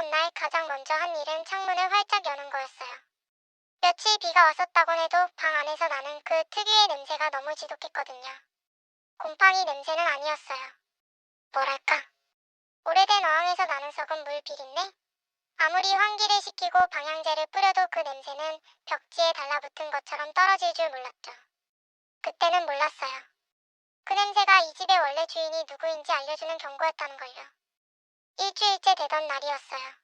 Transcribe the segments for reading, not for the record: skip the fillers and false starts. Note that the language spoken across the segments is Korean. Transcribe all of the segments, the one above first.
들어온 날 가장 먼저 한 일은 창문을 활짝 여는 거였어요. 며칠 비가 왔었다곤 해도 방 안에서 나는 그 특유의 냄새가 너무 지독했거든요. 곰팡이 냄새는 아니었어요. 뭐랄까, 오래된 어항에서 나는 썩은 물 비린내? 아무리 환기를 시키고 방향제를 뿌려도 그 냄새는 벽지에 달라붙은 것처럼 떨어질 줄 몰랐죠. 그때는 몰랐어요. 그 냄새가 이 집의 원래 주인이 누구인지 알려주는 경고였다는걸요. 일주일째 되던 날이었어요.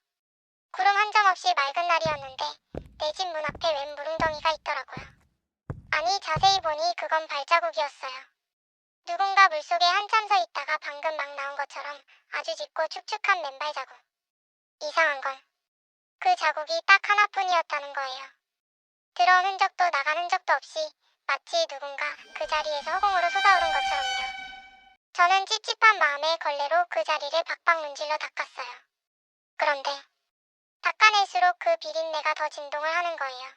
구름 한 점 없이 맑은 날이었는데 내 집 문 앞에 웬 무릉덩이가 있더라고요. 아니, 자세히 보니 그건 발자국이었어요. 누군가 물속에 한참 서 있다가 방금 막 나온 것처럼 아주 짙고 축축한 맨발 자국. 이상한 건 그 자국이 딱 하나뿐이었다는 거예요. 들어온 흔적도 나간 흔적도 없이 마치 누군가 그 자리에서 허공으로 솟아오른 것처럼요. 저는 찝찝한 마음에 걸레로 그 자리를 박박 문질러 닦았어요. 그런데 닦아낼수록 그 비린내가 더 진동을 하는 거예요.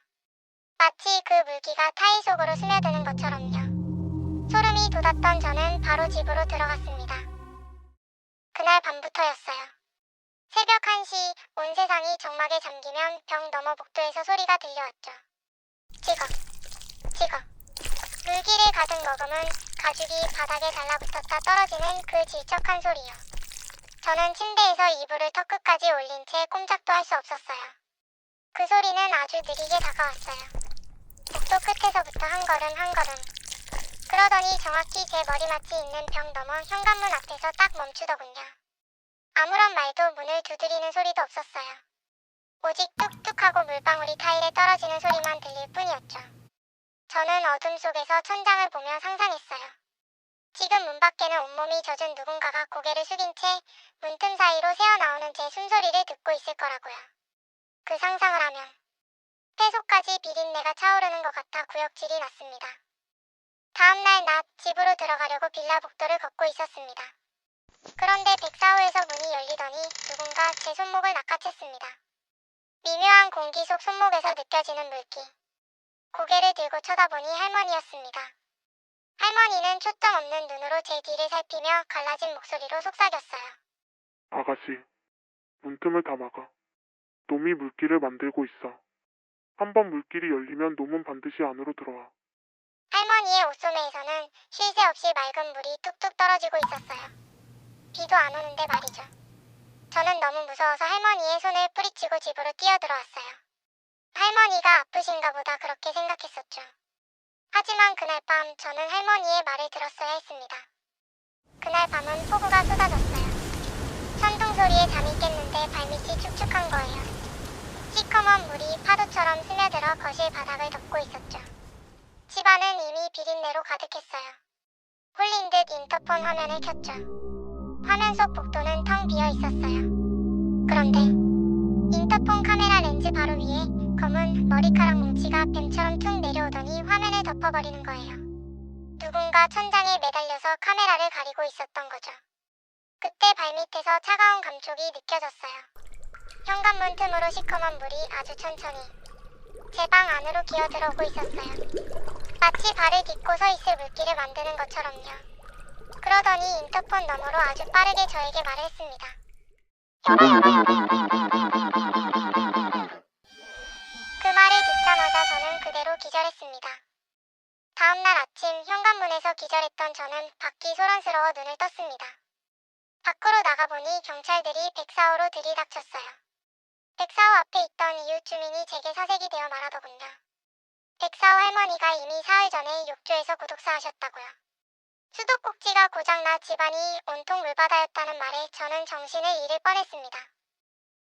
마치 그 물기가 타일 속으로 스며드는 것처럼요. 소름이 돋았던 저는 바로 집으로 들어갔습니다. 그날 밤부터였어요. 새벽 1시, 온 세상이 정막에 잠기면 벽 너머 복도에서 소리가 들려왔죠. 찍어, 찍어. 물기를 가득 머금은 가죽이 바닥에 달라붙었다 떨어지는 그 질척한 소리요. 저는 침대에서 이불을 턱끝까지 올린 채 꼼짝도 할 수 없었어요. 그 소리는 아주 느리게 다가왔어요. 복도 끝에서부터 한 걸음 한 걸음. 그러더니 정확히 제 머리맡이 있는 벽 너머 현관문 앞에서 딱 멈추더군요. 아무런 말도 문을 두드리는 소리도 없었어요. 오직 뚝뚝하고 물방울이 타일에 떨어지는 소리만 들릴 뿐이었죠. 저는 어둠 속에서 천장을 보며 상상했어요. 지금 문 밖에는 온몸이 젖은 누군가가 고개를 숙인 채 문틈 사이로 새어나오는 제 숨소리를 듣고 있을 거라고요. 그 상상을 하면 폐속까지 비린내가 차오르는 것 같아 구역질이 났습니다. 다음날 낮 집으로 들어가려고 빌라 복도를 걷고 있었습니다. 그런데 104호에서 문이 열리더니 누군가 제 손목을 낚아챘습니다. 미묘한 공기 속 손목에서 느껴지는 물기. 고개를 들고 쳐다보니 할머니였습니다. 할머니는 초점 없는 눈으로 제 뒤를 살피며 갈라진 목소리로 속삭였어요. 아가씨, 문틈을 다 막아. 놈이 물길을 만들고 있어. 한번 물길이 열리면 놈은 반드시 안으로 들어와. 할머니의 옷소매에서는 쉴 새 없이 맑은 물이 뚝뚝 떨어지고 있었어요. 비도 안 오는데 말이죠. 저는 너무 무서워서 할머니의 손을 뿌리치고 집으로 뛰어들어왔어요. 할머니가 아프신가 보다 그렇게 생각했었죠. 하지만 그날 밤 저는 할머니의 말을 들었어야 했습니다. 그날 밤은 폭우가 쏟아졌어요. 천둥 소리에 잠이 깼는데 발밑이 축축한 거예요. 시커먼 물이 파도처럼 스며들어 거실 바닥을 덮고 있었죠. 집안은 이미 비린내로 가득했어요. 홀린 듯 인터폰 화면을 켰죠. 화면 속 복도는 텅 비어 있었어요. 그런데 인터폰 카메라 렌즈 바로 위에 검은 머리카락 뭉치가 뱀처럼 툭 내려오더니 화면을 덮어버리는 거예요. 누군가 천장에 매달려서 카메라를 가리고 있었던 거죠. 그때 발밑에서 차가운 감촉이 느껴졌어요. 현관문 틈으로 시커먼 물이 아주 천천히 제 방 안으로 기어 들어오고 있었어요. 마치 발을 딛고 서 있을 물길을 만드는 것처럼요. 그러더니 인터폰 너머로 아주 빠르게 저에게 말을 했습니다. 그 말을 듣자마자 저는 그대로 기절했습니다. 다음날 아침 현관문에서 기절했던 저는 밖이 소란스러워 눈을 떴습니다. 밖으로 나가보니 경찰들이 104호로 들이닥쳤어요. 104호 앞에 있던 이웃 주민이 제게 사색이 되어 말하더군요. 104호 할머니가 이미 사흘 전에 욕조에서 구독사하셨다고요. 수도꼭지가 고장나 집안이 온통 물바다였다는 말에 저는 정신을 잃을 뻔했습니다.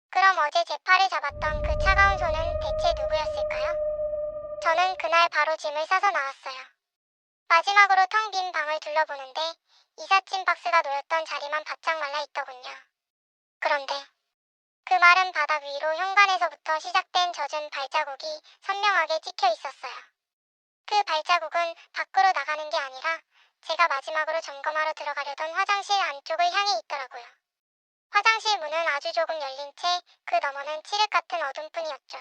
그럼 어제 제 팔을 잡았던 그 차가운 손은 대체 누구였을까요? 저는 그날 바로 짐을 싸서 나왔어요. 마지막으로 텅 빈 방을 둘러보는데 이삿짐 박스가 놓였던 자리만 바짝 말라있더군요. 그런데 그 마른 바닥 위로 현관에서부터 시작된 젖은 발자국이 선명하게 찍혀 있었어요. 그 발자국은 밖으로 나가는 게 아니라 제가 마지막으로 점검하러 들어가려던 화장실 안쪽을 향해 있더라고요. 화장실 문은 아주 조금 열린 채 그 너머는 칠흑 같은 어둠뿐이었죠.